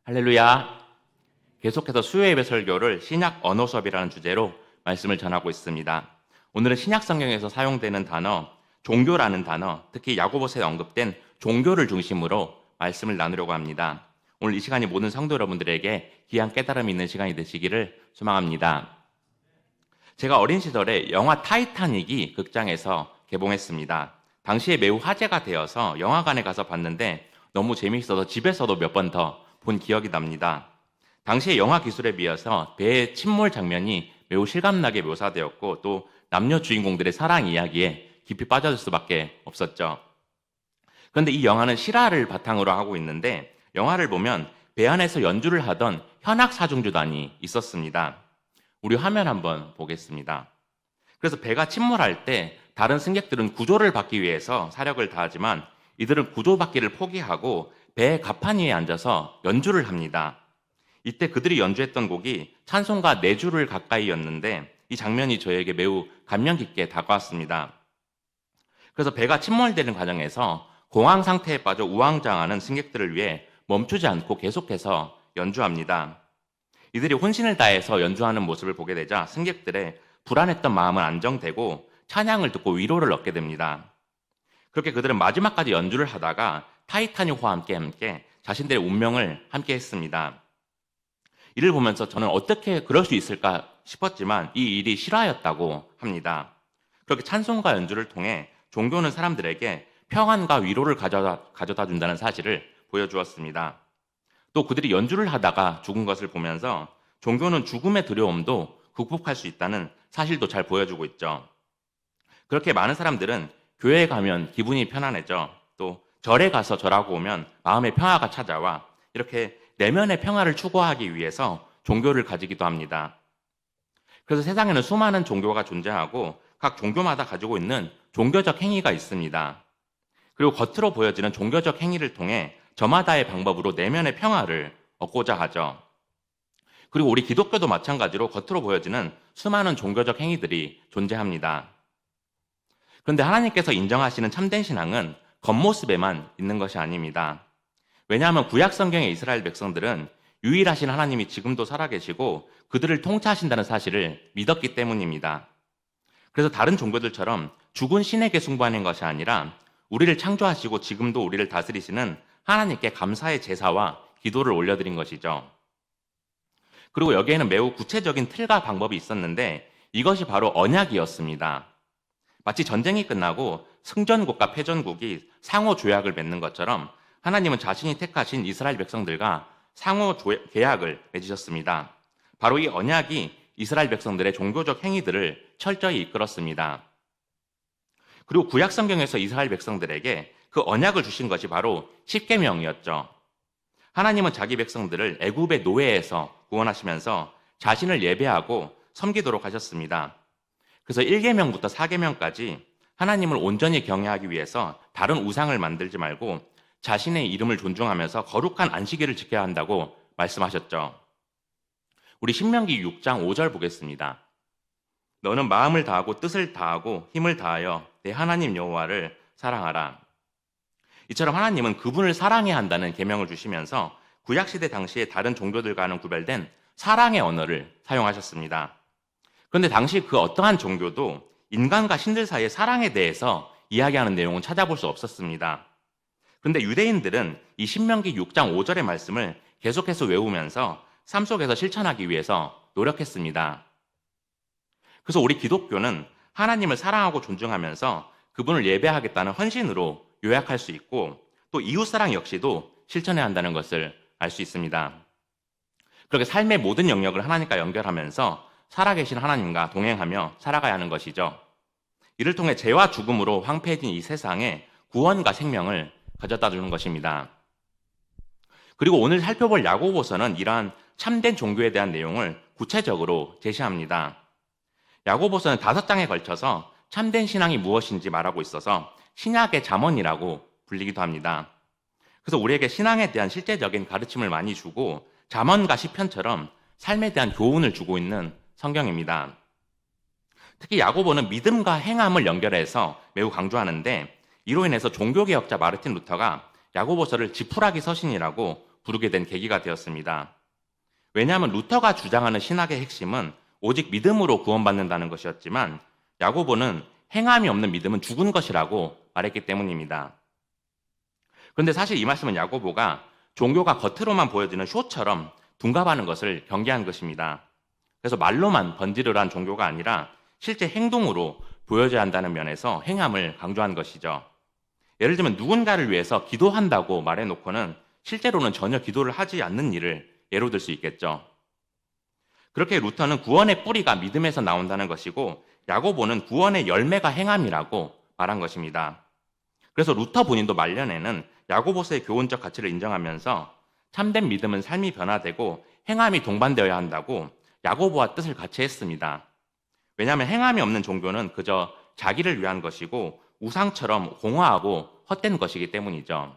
할렐루야. 계속해서 수요예배 설교를 신약 언어 수업이라는 주제로 말씀을 전하고 있습니다. 오늘은 신약 성경에서 사용되는 단어, 종교라는 단어, 특히 야고보서에 언급된 종교를 중심으로 말씀을 나누려고 합니다. 오늘 이 시간이 모든 성도 여러분들에게 귀한 깨달음이 있는 시간이 되시기를 소망합니다. 제가 어린 시절에 영화 타이타닉이 극장에서 개봉했습니다. 당시에 매우 화제가 되어서 영화관에 가서 봤는데 너무 재미있어서 집에서도 몇 번 더 본 기억이 납니다. 당시의 영화 기술에 비해서 배의 침몰 장면이 매우 실감나게 묘사되었고 또 남녀 주인공들의 사랑 이야기에 깊이 빠져들 수밖에 없었죠. 그런데 이 영화는 실화를 바탕으로 하고 있는데 영화를 보면 배 안에서 연주를 하던 현악 사중주단이 있었습니다. 우리 화면 한번 보겠습니다. 그래서 배가 침몰할 때 다른 승객들은 구조를 받기 위해서 사력을 다하지만 이들은 구조받기를 포기하고 배의 갑판 위에 앉아서 연주를 합니다. 이때 그들이 연주했던 곡이 찬송가 4주를 가까이였는데 이 장면이 저에게 매우 감명 깊게 다가왔습니다. 그래서 배가 침몰되는 과정에서 공황 상태에 빠져 우왕좌왕하는 승객들을 위해 멈추지 않고 계속해서 연주합니다. 이들이 혼신을 다해서 연주하는 모습을 보게 되자 승객들의 불안했던 마음은 안정되고 찬양을 듣고 위로를 얻게 됩니다. 그렇게 그들은 마지막까지 연주를 하다가 타이타닉호와 함께 자신들의 운명을 함께 했습니다. 이를 보면서 저는 어떻게 그럴 수 있을까 싶었지만 이 일이 실화였다고 합니다. 그렇게 찬송가 연주를 통해 종교는 사람들에게 평안과 위로를 가져다 준다는 사실을 보여주었습니다. 또 그들이 연주를 하다가 죽은 것을 보면서 종교는 죽음의 두려움도 극복할 수 있다는 사실도 잘 보여주고 있죠. 그렇게 많은 사람들은 교회에 가면 기분이 편안해져 또 절에 가서 절하고 오면 마음의 평화가 찾아와 이렇게 내면의 평화를 추구하기 위해서 종교를 가지기도 합니다. 그래서 세상에는 수많은 종교가 존재하고 각 종교마다 가지고 있는 종교적 행위가 있습니다. 그리고 겉으로 보여지는 종교적 행위를 통해 저마다의 방법으로 내면의 평화를 얻고자 하죠. 그리고 우리 기독교도 마찬가지로 겉으로 보여지는 수많은 종교적 행위들이 존재합니다. 그런데 하나님께서 인정하시는 참된 신앙은 겉모습에만 있는 것이 아닙니다. 왜냐하면 구약 성경의 이스라엘 백성들은 유일하신 하나님이 지금도 살아계시고 그들을 통치하신다는 사실을 믿었기 때문입니다. 그래서 다른 종교들처럼 죽은 신에게 숭배하는 것이 아니라 우리를 창조하시고 지금도 우리를 다스리시는 하나님께 감사의 제사와 기도를 올려드린 것이죠. 그리고 여기에는 매우 구체적인 틀과 방법이 있었는데 이것이 바로 언약이었습니다. 마치 전쟁이 끝나고 승전국과 패전국이 상호 조약을 맺는 것처럼 하나님은 자신이 택하신 이스라엘 백성들과 상호 계약을 맺으셨습니다. 바로 이 언약이 이스라엘 백성들의 종교적 행위들을 철저히 이끌었습니다. 그리고 구약 성경에서 이스라엘 백성들에게 그 언약을 주신 것이 바로 십계명이었죠. 하나님은 자기 백성들을 애굽의 노예에서 구원하시면서 자신을 예배하고 섬기도록 하셨습니다. 그래서 1계명부터 4계명까지 하나님을 온전히 경외하기 위해서 다른 우상을 만들지 말고 자신의 이름을 존중하면서 거룩한 안식일을 지켜야 한다고 말씀하셨죠. 우리 신명기 6장 5절 보겠습니다. 너는 마음을 다하고 뜻을 다하고 힘을 다하여 내 하나님 여호와를 사랑하라. 이처럼 하나님은 그분을 사랑해야 한다는 계명을 주시면서 구약시대 당시에 다른 종교들과는 구별된 사랑의 언어를 사용하셨습니다. 그런데 당시 그 어떠한 종교도 인간과 신들 사이의 사랑에 대해서 이야기하는 내용은 찾아볼 수 없었습니다. 그런데 유대인들은 이 신명기 6장 5절의 말씀을 계속해서 외우면서 삶 속에서 실천하기 위해서 노력했습니다. 그래서 우리 기독교는 하나님을 사랑하고 존중하면서 그분을 예배하겠다는 헌신으로 요약할 수 있고 또 이웃사랑 역시도 실천해야 한다는 것을 알 수 있습니다. 그렇게 삶의 모든 영역을 하나님과 연결하면서 살아계신 하나님과 동행하며 살아가야 하는 것이죠. 이를 통해 죄와 죽음으로 황폐해진 이 세상에 구원과 생명을 가져다 주는 것입니다. 그리고 오늘 살펴볼 야고보서는 이러한 참된 종교에 대한 내용을 구체적으로 제시합니다. 야고보서는 5장에 걸쳐서 참된 신앙이 무엇인지 말하고 있어서 신약의 잠언이라고 불리기도 합니다. 그래서 우리에게 신앙에 대한 실제적인 가르침을 많이 주고 잠언과 시편처럼 삶에 대한 교훈을 주고 있는 성경입니다. 특히 야고보는 믿음과 행함을 연결해서 매우 강조하는데 이로 인해서 종교개혁자 마르틴 루터가 야고보서를 지푸라기 서신이라고 부르게 된 계기가 되었습니다. 왜냐하면 루터가 주장하는 신학의 핵심은 오직 믿음으로 구원받는다는 것이었지만 야고보는 행함이 없는 믿음은 죽은 것이라고 말했기 때문입니다. 그런데 사실 이 말씀은 야고보가 종교가 겉으로만 보여지는 쇼처럼 둔갑하는 것을 경계한 것입니다. 그래서 말로만 번지르르한 종교가 아니라 실제 행동으로 보여져야 한다는 면에서 행함을 강조한 것이죠. 예를 들면 누군가를 위해서 기도한다고 말해놓고는 실제로는 전혀 기도를 하지 않는 일을 예로 들 수 있겠죠. 그렇게 루터는 구원의 뿌리가 믿음에서 나온다는 것이고 야고보는 구원의 열매가 행함이라고 말한 것입니다. 그래서 루터 본인도 말년에는 야고보서의 교훈적 가치를 인정하면서 참된 믿음은 삶이 변화되고 행함이 동반되어야 한다고 야고보와 뜻을 같이 했습니다. 왜냐하면 행함이 없는 종교는 그저 자기를 위한 것이고 우상처럼 공허하고 헛된 것이기 때문이죠.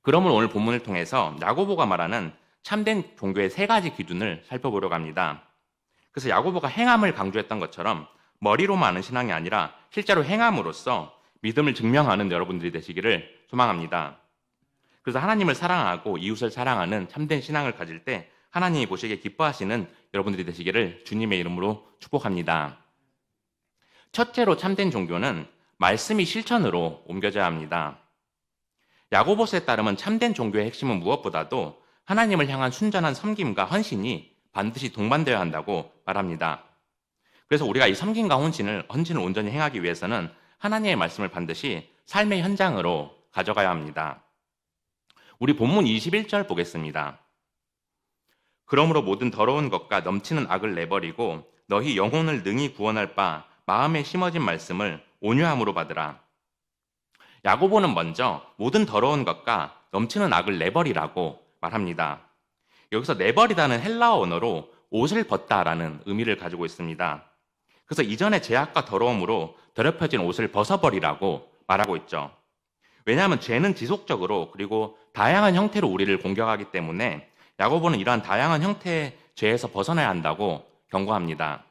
그러므로 오늘 본문을 통해서 야고보가 말하는 참된 종교의 세 가지 기준을 살펴보려고 합니다. 그래서 야고보가 행함을 강조했던 것처럼 머리로만 아는 신앙이 아니라 실제로 행함으로써 믿음을 증명하는 여러분들이 되시기를 소망합니다. 그래서 하나님을 사랑하고 이웃을 사랑하는 참된 신앙을 가질 때 하나님이 보시기에 기뻐하시는 여러분들이 되시기를 주님의 이름으로 축복합니다. 첫째로 참된 종교는 말씀이 실천으로 옮겨져야 합니다. 야고보서에 따르면 참된 종교의 핵심은 무엇보다도 하나님을 향한 순전한 섬김과 헌신이 반드시 동반되어야 한다고 말합니다. 그래서 우리가 이 섬김과 헌신을 온전히 행하기 위해서는 하나님의 말씀을 반드시 삶의 현장으로 가져가야 합니다. 우리 본문 21절 보겠습니다. 그러므로 모든 더러운 것과 넘치는 악을 내버리고 너희 영혼을 능히 구원할 바 마음에 심어진 말씀을 온유함으로 받으라. 야고보는 먼저 모든 더러운 것과 넘치는 악을 내버리라고 말합니다. 여기서 내버리다는 헬라어 언어로 옷을 벗다라는 의미를 가지고 있습니다. 그래서 이전의 죄악과 더러움으로 더럽혀진 옷을 벗어버리라고 말하고 있죠. 왜냐하면 죄는 지속적으로 그리고 다양한 형태로 우리를 공격하기 때문에 야고보는 이러한 다양한 형태의 죄에서 벗어나야 한다고 경고합니다.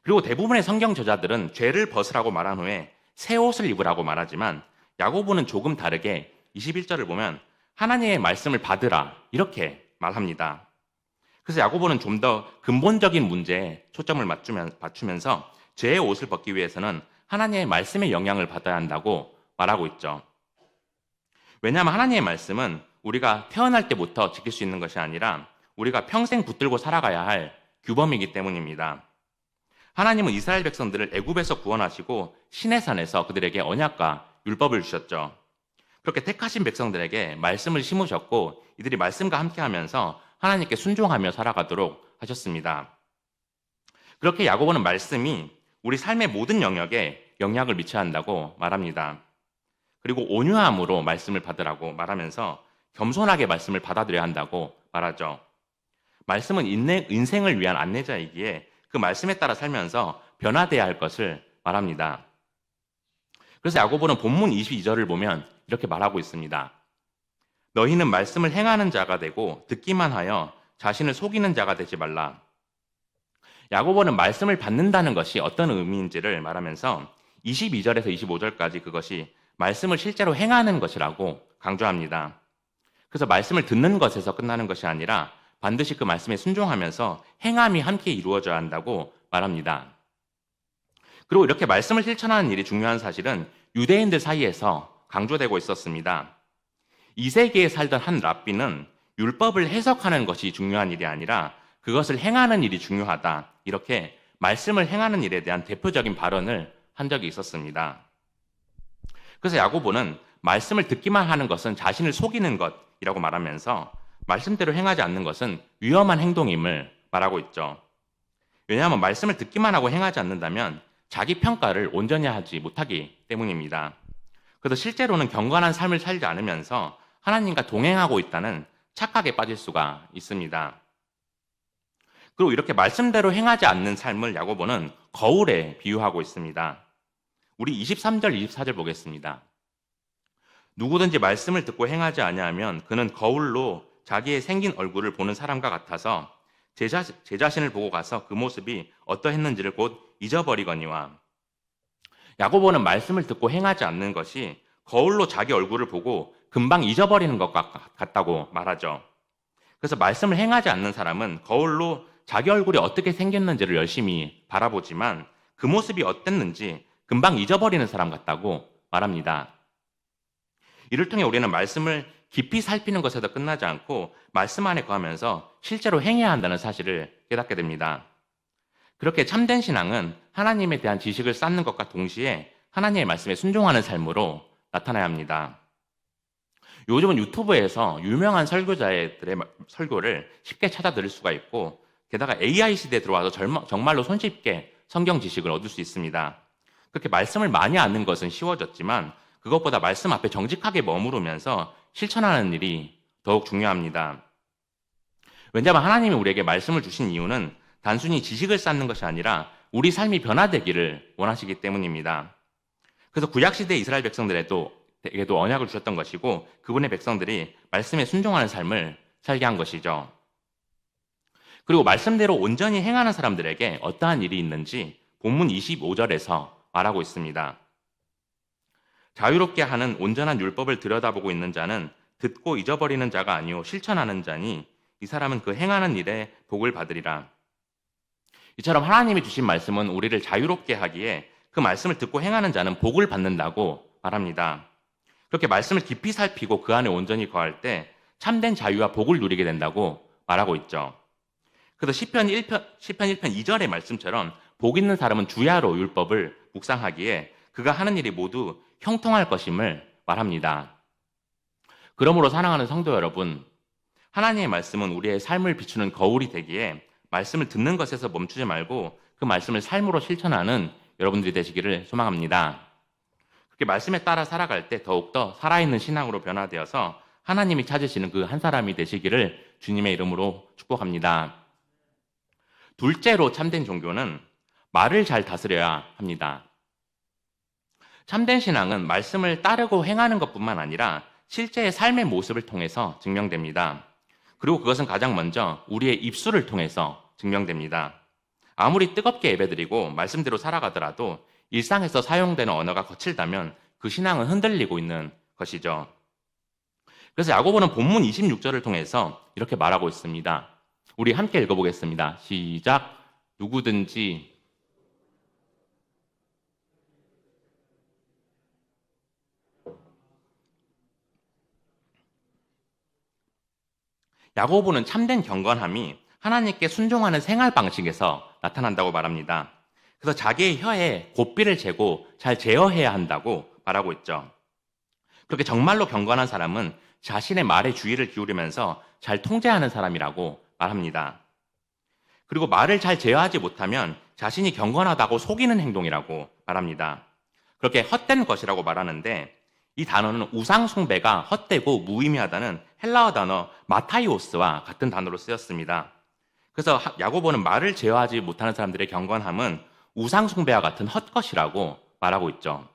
그리고 대부분의 성경 저자들은 죄를 벗으라고 말한 후에 새 옷을 입으라고 말하지만 야고보는 조금 다르게 21절을 보면 하나님의 말씀을 받으라 이렇게 말합니다. 그래서 야고보는 좀 더 근본적인 문제에 초점을 맞추면서 죄의 옷을 벗기 위해서는 하나님의 말씀의 영향을 받아야 한다고 말하고 있죠. 왜냐하면 하나님의 말씀은 우리가 태어날 때부터 지킬 수 있는 것이 아니라 우리가 평생 붙들고 살아가야 할 규범이기 때문입니다. 하나님은 이스라엘 백성들을 애굽에서 구원하시고 시내산에서 그들에게 언약과 율법을 주셨죠. 그렇게 택하신 백성들에게 말씀을 심으셨고 이들이 말씀과 함께하면서 하나님께 순종하며 살아가도록 하셨습니다. 그렇게 야고보는 말씀이 우리 삶의 모든 영역에 영향을 미쳐야 한다고 말합니다. 그리고 온유함으로 말씀을 받으라고 말하면서 겸손하게 말씀을 받아들여야 한다고 말하죠. 말씀은 인생을 위한 안내자이기에 그 말씀에 따라 살면서 변화돼야 할 것을 말합니다. 그래서 야고보는 본문 22절을 보면 이렇게 말하고 있습니다. 너희는 말씀을 행하는 자가 되고 듣기만 하여 자신을 속이는 자가 되지 말라. 야고보는 말씀을 받는다는 것이 어떤 의미인지를 말하면서 22절에서 25절까지 그것이 말씀을 실제로 행하는 것이라고 강조합니다. 그래서 말씀을 듣는 것에서 끝나는 것이 아니라 반드시 그 말씀에 순종하면서 행함이 함께 이루어져야 한다고 말합니다. 그리고 이렇게 말씀을 실천하는 일이 중요한 사실은 유대인들 사이에서 강조되고 있었습니다. 2세기에 살던 한 랍비는 율법을 해석하는 것이 중요한 일이 아니라 그것을 행하는 일이 중요하다. 이렇게 말씀을 행하는 일에 대한 대표적인 발언을 한 적이 있었습니다. 그래서 야고보는 말씀을 듣기만 하는 것은 자신을 속이는 것이라고 말하면서 말씀대로 행하지 않는 것은 위험한 행동임을 말하고 있죠. 왜냐하면 말씀을 듣기만 하고 행하지 않는다면 자기 평가를 온전히 하지 못하기 때문입니다. 그래서 실제로는 경건한 삶을 살지 않으면서 하나님과 동행하고 있다는 착각에 빠질 수가 있습니다. 그리고 이렇게 말씀대로 행하지 않는 삶을 야고보는 거울에 비유하고 있습니다. 우리 23절, 24절 보겠습니다. 누구든지 말씀을 듣고 행하지 아니하면 그는 거울로 자기의 생긴 얼굴을 보는 사람과 같아서 제 자신을 보고 가서 그 모습이 어떠했는지를 곧 잊어버리거니와. 야고보는 말씀을 듣고 행하지 않는 것이 거울로 자기 얼굴을 보고 금방 잊어버리는 것 같다고 말하죠. 그래서 말씀을 행하지 않는 사람은 거울로 자기 얼굴이 어떻게 생겼는지를 열심히 바라보지만 그 모습이 어땠는지 금방 잊어버리는 사람 같다고 말합니다. 이를 통해 우리는 말씀을 깊이 살피는 것에도 끝나지 않고 말씀 안에 거하면서 실제로 행해야 한다는 사실을 깨닫게 됩니다. 그렇게 참된 신앙은 하나님에 대한 지식을 쌓는 것과 동시에 하나님의 말씀에 순종하는 삶으로 나타나야 합니다. 요즘은 유튜브에서 유명한 설교자들의 설교를 쉽게 찾아 들을 수가 있고 게다가 AI 시대에 들어와서 정말로 손쉽게 성경 지식을 얻을 수 있습니다. 그렇게 말씀을 많이 아는 것은 쉬워졌지만 그것보다 말씀 앞에 정직하게 머무르면서 실천하는 일이 더욱 중요합니다. 왜냐하면 하나님이 우리에게 말씀을 주신 이유는 단순히 지식을 쌓는 것이 아니라 우리 삶이 변화되기를 원하시기 때문입니다. 그래서 구약시대 이스라엘 백성들에게도 언약을 주셨던 것이고 그분의 백성들이 말씀에 순종하는 삶을 살게 한 것이죠. 그리고 말씀대로 온전히 행하는 사람들에게 어떠한 일이 있는지 본문 25절에서 말하고 있습니다. 자유롭게 하는 온전한 율법을 들여다보고 있는 자는 듣고 잊어버리는 자가 아니요 실천하는 자니 이 사람은 그 행하는 일에 복을 받으리라. 이처럼 하나님이 주신 말씀은 우리를 자유롭게 하기에 그 말씀을 듣고 행하는 자는 복을 받는다고 말합니다. 그렇게 말씀을 깊이 살피고 그 안에 온전히 거할 때 참된 자유와 복을 누리게 된다고 말하고 있죠. 그래서 시편 1편 2절의 말씀처럼 복 있는 사람은 주야로 율법을 묵상하기에 그가 하는 일이 모두 형통할 것임을 말합니다. 그러므로 사랑하는 성도 여러분, 하나님의 말씀은 우리의 삶을 비추는 거울이 되기에 말씀을 듣는 것에서 멈추지 말고 그 말씀을 삶으로 실천하는 여러분들이 되시기를 소망합니다. 그렇게 말씀에 따라 살아갈 때 더욱더 살아있는 신앙으로 변화되어서 하나님이 찾으시는 그 한 사람이 되시기를 주님의 이름으로 축복합니다. 둘째로 참된 종교는 말을 잘 다스려야 합니다. 참된 신앙은 말씀을 따르고 행하는 것뿐만 아니라 실제의 삶의 모습을 통해서 증명됩니다. 그리고 그것은 가장 먼저 우리의 입술을 통해서 증명됩니다. 아무리 뜨겁게 예배드리고 말씀대로 살아가더라도 일상에서 사용되는 언어가 거칠다면 그 신앙은 흔들리고 있는 것이죠. 그래서 야고보는 본문 26절을 통해서 이렇게 말하고 있습니다. 우리 함께 읽어보겠습니다. 시작. 누구든지 야고보는 참된 경건함이 하나님께 순종하는 생활 방식에서 나타난다고 말합니다. 그래서 자기의 혀에 고삐를 재고 잘 제어해야 한다고 말하고 있죠. 그렇게 정말로 경건한 사람은 자신의 말에 주의를 기울이면서 잘 통제하는 사람이라고 말합니다. 그리고 말을 잘 제어하지 못하면 자신이 경건하다고 속이는 행동이라고 말합니다. 그렇게 헛된 것이라고 말하는데 이 단어는 우상 숭배가 헛되고 무의미하다는 헬라어 단어 마타이오스와 같은 단어로 쓰였습니다. 그래서 야고보는 말을 제어하지 못하는 사람들의 경건함은 우상 숭배와 같은 헛것이라고 말하고 있죠.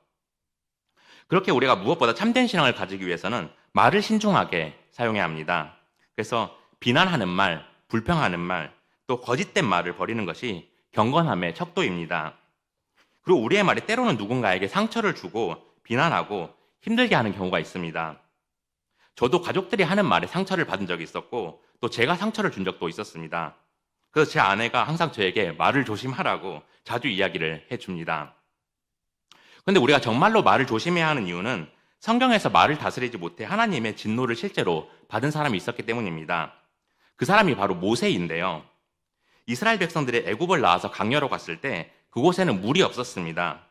그렇게 우리가 무엇보다 참된 신앙을 가지기 위해서는 말을 신중하게 사용해야 합니다. 그래서 비난하는 말, 불평하는 말, 또 거짓된 말을 버리는 것이 경건함의 척도입니다. 그리고 우리의 말이 때로는 누군가에게 상처를 주고 비난하고 힘들게 하는 경우가 있습니다. 저도 가족들이 하는 말에 상처를 받은 적이 있었고 또 제가 상처를 준 적도 있었습니다. 그래서 제 아내가 항상 저에게 말을 조심하라고 자주 이야기를 해줍니다. 그런데 우리가 정말로 말을 조심해야 하는 이유는 성경에서 말을 다스리지 못해 하나님의 진노를 실제로 받은 사람이 있었기 때문입니다. 그 사람이 바로 모세인데요. 이스라엘 백성들이 애굽을 나와서 강야로 갔을 때 그곳에는 물이 없었습니다.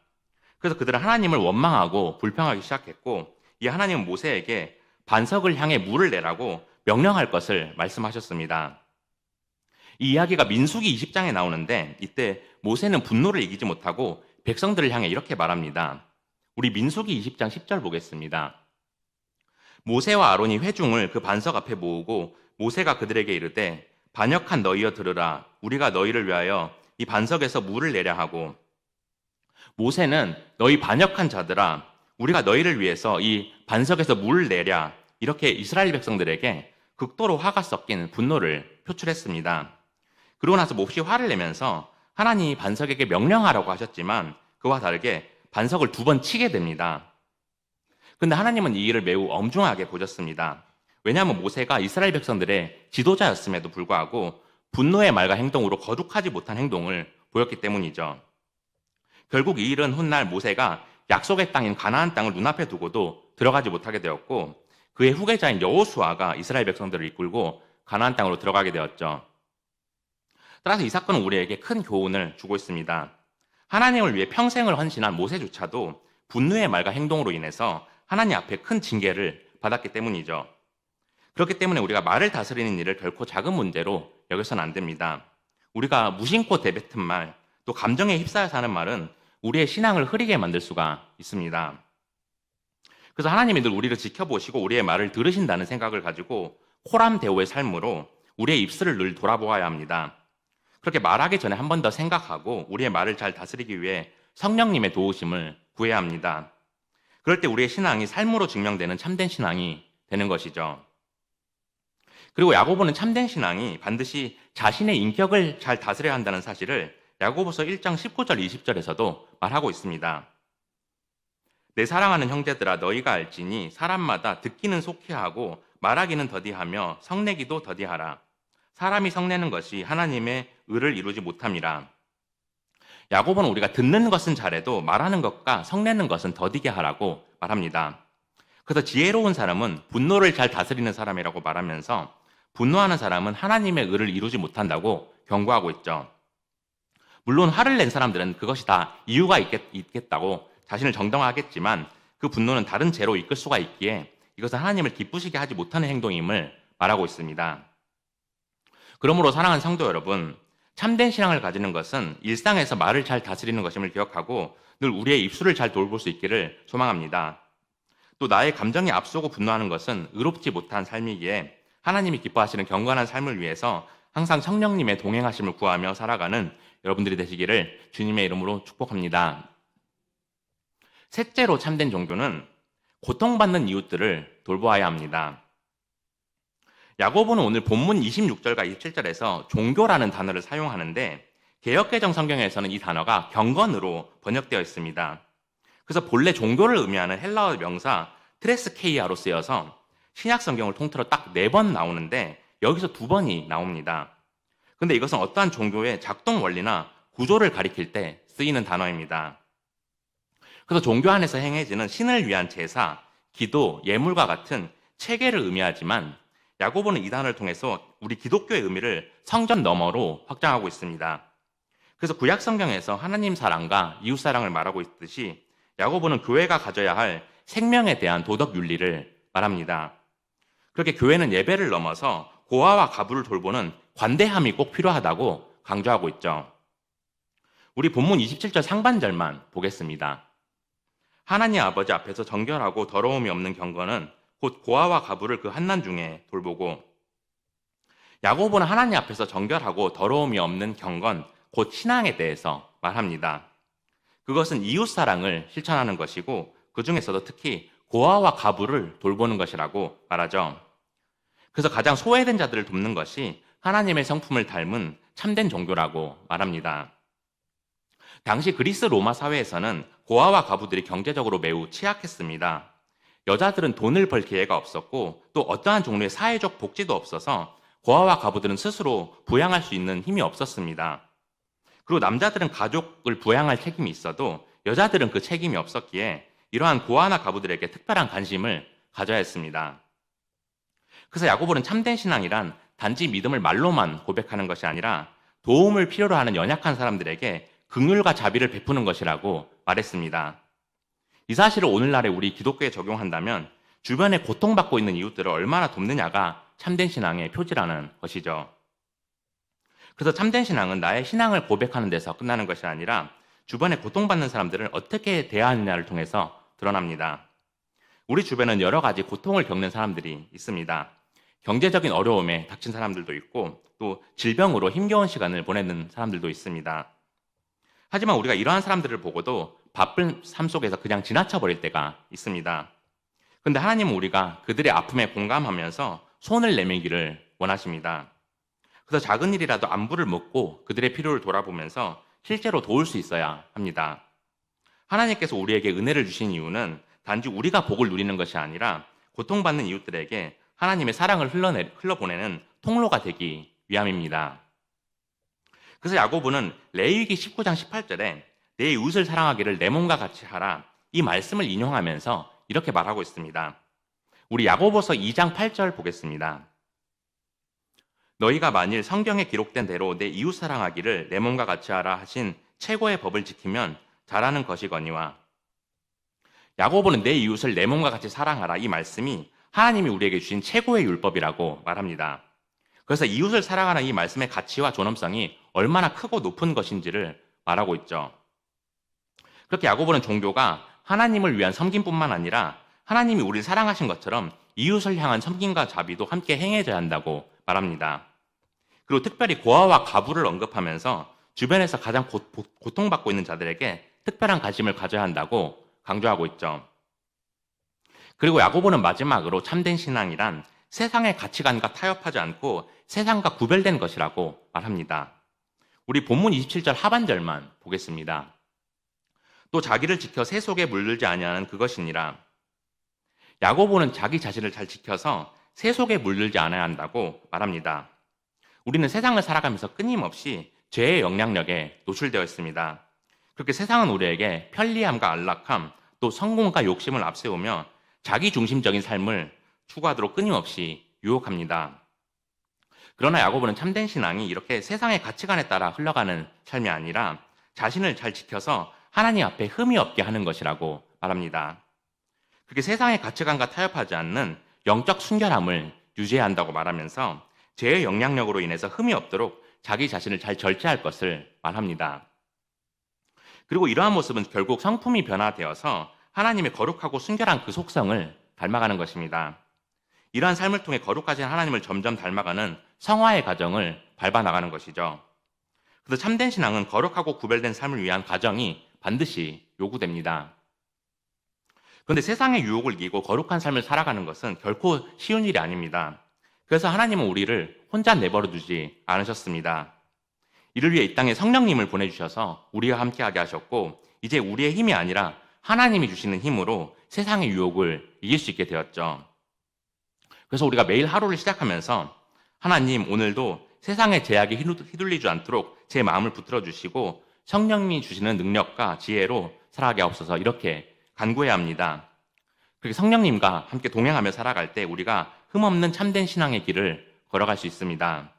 그래서 그들은 하나님을 원망하고 불평하기 시작했고 이 하나님은 모세에게 반석을 향해 물을 내라고 명령할 것을 말씀하셨습니다. 이 이야기가 민수기 20장에 나오는데 이때 모세는 분노를 이기지 못하고 백성들을 향해 이렇게 말합니다. 우리 민수기 20장 10절 보겠습니다. 모세와 아론이 회중을 그 반석 앞에 모으고 모세가 그들에게 이르되 반역한 너희여 들으라. 우리가 너희를 위하여 이 반석에서 물을 내려 하고 모세는 너희 반역한 자들아 우리가 너희를 위해서 이 반석에서 물을 내랴 이렇게 이스라엘 백성들에게 극도로 화가 섞인 분노를 표출했습니다. 그러고 나서 몹시 화를 내면서 하나님이 반석에게 명령하라고 하셨지만 그와 다르게 반석을 2번 치게 됩니다. 근데 하나님은 이 일을 매우 엄중하게 보셨습니다. 왜냐하면 모세가 이스라엘 백성들의 지도자였음에도 불구하고 분노의 말과 행동으로 거룩하지 못한 행동을 보였기 때문이죠. 결국 이 일은 훗날 모세가 약속의 땅인 가나안 땅을 눈앞에 두고도 들어가지 못하게 되었고 그의 후계자인 여호수아가 이스라엘 백성들을 이끌고 가나안 땅으로 들어가게 되었죠. 따라서 이 사건은 우리에게 큰 교훈을 주고 있습니다. 하나님을 위해 평생을 헌신한 모세조차도 분노의 말과 행동으로 인해서 하나님 앞에 큰 징계를 받았기 때문이죠. 그렇기 때문에 우리가 말을 다스리는 일을 결코 작은 문제로 여겨서는 안 됩니다. 우리가 무심코 내뱉은 말, 또 감정에 휩싸여서 하는 말은 우리의 신앙을 흐리게 만들 수가 있습니다. 그래서 하나님이 늘 우리를 지켜보시고 우리의 말을 들으신다는 생각을 가지고 호람대오의 삶으로 우리의 입술을 늘 돌아보아야 합니다. 그렇게 말하기 전에 한 번 더 생각하고 우리의 말을 잘 다스리기 위해 성령님의 도우심을 구해야 합니다. 그럴 때 우리의 신앙이 삶으로 증명되는 참된 신앙이 되는 것이죠. 그리고 야고보는 참된 신앙이 반드시 자신의 인격을 잘 다스려야 한다는 사실을 야고보서 1장 19절 20절에서도 말하고 있습니다. 내 사랑하는 형제들아 너희가 알지니 사람마다 듣기는 속히 하고 말하기는 더디하며 성내기도 더디하라. 사람이 성내는 것이 하나님의 의를 이루지 못함이라. 야고보는 우리가 듣는 것은 잘해도 말하는 것과 성내는 것은 더디게 하라고 말합니다. 그래서 지혜로운 사람은 분노를 잘 다스리는 사람이라고 말하면서 분노하는 사람은 하나님의 의를 이루지 못한다고 경고하고 있죠. 물론 화를 낸 사람들은 그것이 다 이유가 있겠다고 자신을 정당화하겠지만 그 분노는 다른 죄로 이끌 수가 있기에 이것은 하나님을 기쁘시게 하지 못하는 행동임을 말하고 있습니다. 그러므로 사랑하는 성도 여러분, 참된 신앙을 가지는 것은 일상에서 말을 잘 다스리는 것임을 기억하고 늘 우리의 입술을 잘 돌볼 수 있기를 소망합니다. 또 나의 감정이 앞서고 분노하는 것은 의롭지 못한 삶이기에 하나님이 기뻐하시는 경건한 삶을 위해서 항상 성령님의 동행하심을 구하며 살아가는 여러분들이 되시기를 주님의 이름으로 축복합니다. 셋째로 참된 종교는 고통받는 이웃들을 돌보아야 합니다. 야고보는 오늘 본문 26절과 27절에서 종교라는 단어를 사용하는데 개역개정 성경에서는 이 단어가 경건으로 번역되어 있습니다. 그래서 본래 종교를 의미하는 헬라어 명사 트레스케이아로 쓰여서 신약 성경을 통틀어 딱 4번 나오는데 여기서 2번이 나옵니다. 근데 이것은 어떠한 종교의 작동 원리나 구조를 가리킬 때 쓰이는 단어입니다. 그래서 종교 안에서 행해지는 신을 위한 제사, 기도, 예물과 같은 체계를 의미하지만 야고보는 이 단어를 통해서 우리 기독교의 의미를 성전 너머로 확장하고 있습니다. 그래서 구약 성경에서 하나님 사랑과 이웃 사랑을 말하고 있듯이 야고보는 교회가 가져야 할 생명에 대한 도덕 윤리를 말합니다. 그렇게 교회는 예배를 넘어서 고아와 가부를 돌보는 관대함이 꼭 필요하다고 강조하고 있죠. 우리 본문 27절 상반절만 보겠습니다. 하나님 아버지 앞에서 정결하고 더러움이 없는 경건은 곧 고아와 가부를 그 한난 중에 돌보고. 야고보는 하나님 앞에서 정결하고 더러움이 없는 경건, 곧 신앙에 대해서 말합니다. 그것은 이웃사랑을 실천하는 것이고 그 중에서도 특히 고아와 가부를 돌보는 것이라고 말하죠. 그래서 가장 소외된 자들을 돕는 것이 하나님의 성품을 닮은 참된 종교라고 말합니다. 당시 그리스 로마 사회에서는 고아와 가부들이 경제적으로 매우 취약했습니다. 여자들은 돈을 벌 기회가 없었고 또 어떠한 종류의 사회적 복지도 없어서 고아와 가부들은 스스로 부양할 수 있는 힘이 없었습니다. 그리고 남자들은 가족을 부양할 책임이 있어도 여자들은 그 책임이 없었기에 이러한 고아나 가부들에게 특별한 관심을 가져야 했습니다. 그래서 야고보는 참된 신앙이란 단지 믿음을 말로만 고백하는 것이 아니라 도움을 필요로 하는 연약한 사람들에게 긍휼과 자비를 베푸는 것이라고 말했습니다. 이 사실을 오늘날의 우리 기독교에 적용한다면 주변에 고통받고 있는 이웃들을 얼마나 돕느냐가 참된 신앙의 표지라는 것이죠. 그래서 참된 신앙은 나의 신앙을 고백하는 데서 끝나는 것이 아니라 주변에 고통받는 사람들을 어떻게 대하느냐를 통해서 드러납니다. 우리 주변은 여러 가지 고통을 겪는 사람들이 있습니다. 경제적인 어려움에 닥친 사람들도 있고 또 질병으로 힘겨운 시간을 보내는 사람들도 있습니다. 하지만 우리가 이러한 사람들을 보고도 바쁜 삶 속에서 그냥 지나쳐버릴 때가 있습니다. 그런데 하나님은 우리가 그들의 아픔에 공감하면서 손을 내밀기를 원하십니다. 그래서 작은 일이라도 안부를 묻고 그들의 필요를 돌아보면서 실제로 도울 수 있어야 합니다. 하나님께서 우리에게 은혜를 주신 이유는 단지 우리가 복을 누리는 것이 아니라 고통받는 이웃들에게 하나님의 사랑을 흘러보내는 통로가 되기 위함입니다. 그래서 야고보는 레위기 19장 18절에 내 이웃을 사랑하기를 내 몸과 같이 하라, 이 말씀을 인용하면서 이렇게 말하고 있습니다. 우리 야고보서 2장 8절 보겠습니다. 너희가 만일 성경에 기록된 대로 내 이웃 사랑하기를 내 몸과 같이 하라 하신 최고의 법을 지키면 잘하는 것이거니와. 야고보는 내 이웃을 내 몸과 같이 사랑하라, 이 말씀이 하나님이 우리에게 주신 최고의 율법이라고 말합니다. 그래서 이웃을 사랑하는 이 말씀의 가치와 존엄성이 얼마나 크고 높은 것인지를 말하고 있죠. 그렇게 야고보는 종교가 하나님을 위한 섬김뿐만 아니라 하나님이 우리를 사랑하신 것처럼 이웃을 향한 섬김과 자비도 함께 행해져야 한다고 말합니다. 그리고 특별히 고아와 과부를 언급하면서 주변에서 가장 고통받고 있는 자들에게 특별한 관심을 가져야 한다고 강조하고 있죠. 그리고 야고보는 마지막으로 참된 신앙이란 세상의 가치관과 타협하지 않고 세상과 구별된 것이라고 말합니다. 우리 본문 27절 하반절만 보겠습니다. 또 자기를 지켜 새 속에 물들지 아니하는 그것이니라. 야고보는 자기 자신을 잘 지켜서 새 속에 물들지 않아야 한다고 말합니다. 우리는 세상을 살아가면서 끊임없이 죄의 영향력에 노출되어 있습니다. 그렇게 세상은 우리에게 편리함과 안락함, 또 성공과 욕심을 앞세우며 자기 중심적인 삶을 추구하도록 끊임없이 유혹합니다. 그러나 야고보는 참된 신앙이 이렇게 세상의 가치관에 따라 흘러가는 삶이 아니라 자신을 잘 지켜서 하나님 앞에 흠이 없게 하는 것이라고 말합니다. 그렇게 세상의 가치관과 타협하지 않는 영적 순결함을 유지해야 한다고 말하면서 죄의 영향력으로 인해서 흠이 없도록 자기 자신을 잘 절제할 것을 말합니다. 그리고 이러한 모습은 결국 성품이 변화되어서 하나님의 거룩하고 순결한 그 속성을 닮아가는 것입니다. 이러한 삶을 통해 거룩하신 하나님을 점점 닮아가는 성화의 과정을 밟아나가는 것이죠. 그래서 참된 신앙은 거룩하고 구별된 삶을 위한 과정이 반드시 요구됩니다. 그런데 세상의 유혹을 이기고 거룩한 삶을 살아가는 것은 결코 쉬운 일이 아닙니다. 그래서 하나님은 우리를 혼자 내버려 두지 않으셨습니다. 이를 위해 이 땅에 성령님을 보내주셔서 우리와 함께하게 하셨고, 이제 우리의 힘이 아니라 하나님이 주시는 힘으로 세상의 유혹을 이길 수 있게 되었죠. 그래서 우리가 매일 하루를 시작하면서 하나님, 오늘도 세상의 제약에 휘둘리지 않도록 제 마음을 붙들어 주시고 성령님이 주시는 능력과 지혜로 살아가게 하옵소서, 이렇게 간구해야 합니다. 그렇게 성령님과 함께 동행하며 살아갈 때 우리가 흠없는 참된 신앙의 길을 걸어갈 수 있습니다.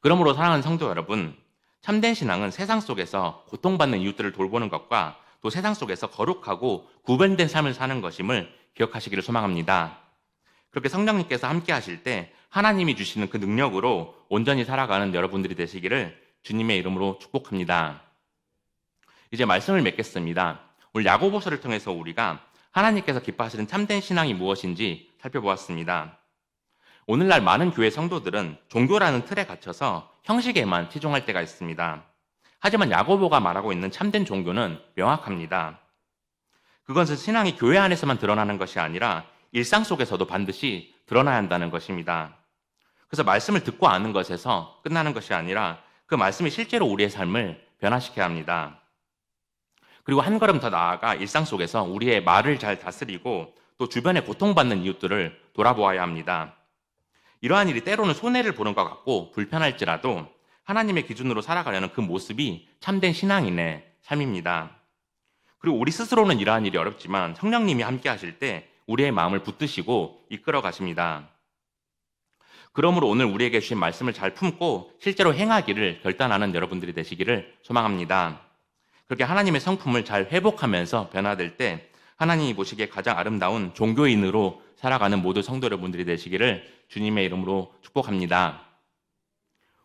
그러므로 사랑하는 성도 여러분, 참된 신앙은 세상 속에서 고통받는 이웃들을 돌보는 것과 또 세상 속에서 거룩하고 구별된 삶을 사는 것임을 기억하시기를 소망합니다. 그렇게 성령님께서 함께 하실 때 하나님이 주시는 그 능력으로 온전히 살아가는 여러분들이 되시기를 주님의 이름으로 축복합니다. 이제 말씀을 맺겠습니다. 오늘 야고보서를 통해서 우리가 하나님께서 기뻐하시는 참된 신앙이 무엇인지 살펴보았습니다. 오늘날 많은 교회 성도들은 종교라는 틀에 갇혀서 형식에만 치중할 때가 있습니다. 하지만 야고보가 말하고 있는 참된 종교는 명확합니다. 그것은 신앙이 교회 안에서만 드러나는 것이 아니라 일상 속에서도 반드시 드러나야 한다는 것입니다. 그래서 말씀을 듣고 아는 것에서 끝나는 것이 아니라 그 말씀이 실제로 우리의 삶을 변화시켜야 합니다. 그리고 한 걸음 더 나아가 일상 속에서 우리의 말을 잘 다스리고 또 주변에 고통받는 이웃들을 돌아보아야 합니다. 이러한 일이 때로는 손해를 보는 것 같고 불편할지라도 하나님의 기준으로 살아가려는 그 모습이 참된 신앙인의 삶입니다. 그리고 우리 스스로는 이러한 일이 어렵지만 성령님이 함께 하실 때 우리의 마음을 붙드시고 이끌어 가십니다. 그러므로 오늘 우리에게 주신 말씀을 잘 품고 실제로 행하기를 결단하는 여러분들이 되시기를 소망합니다. 그렇게 하나님의 성품을 잘 회복하면서 변화될 때 하나님이 보시기에 가장 아름다운 종교인으로 살아가는 모든 성도 여러분들이 되시기를 주님의 이름으로 축복합니다.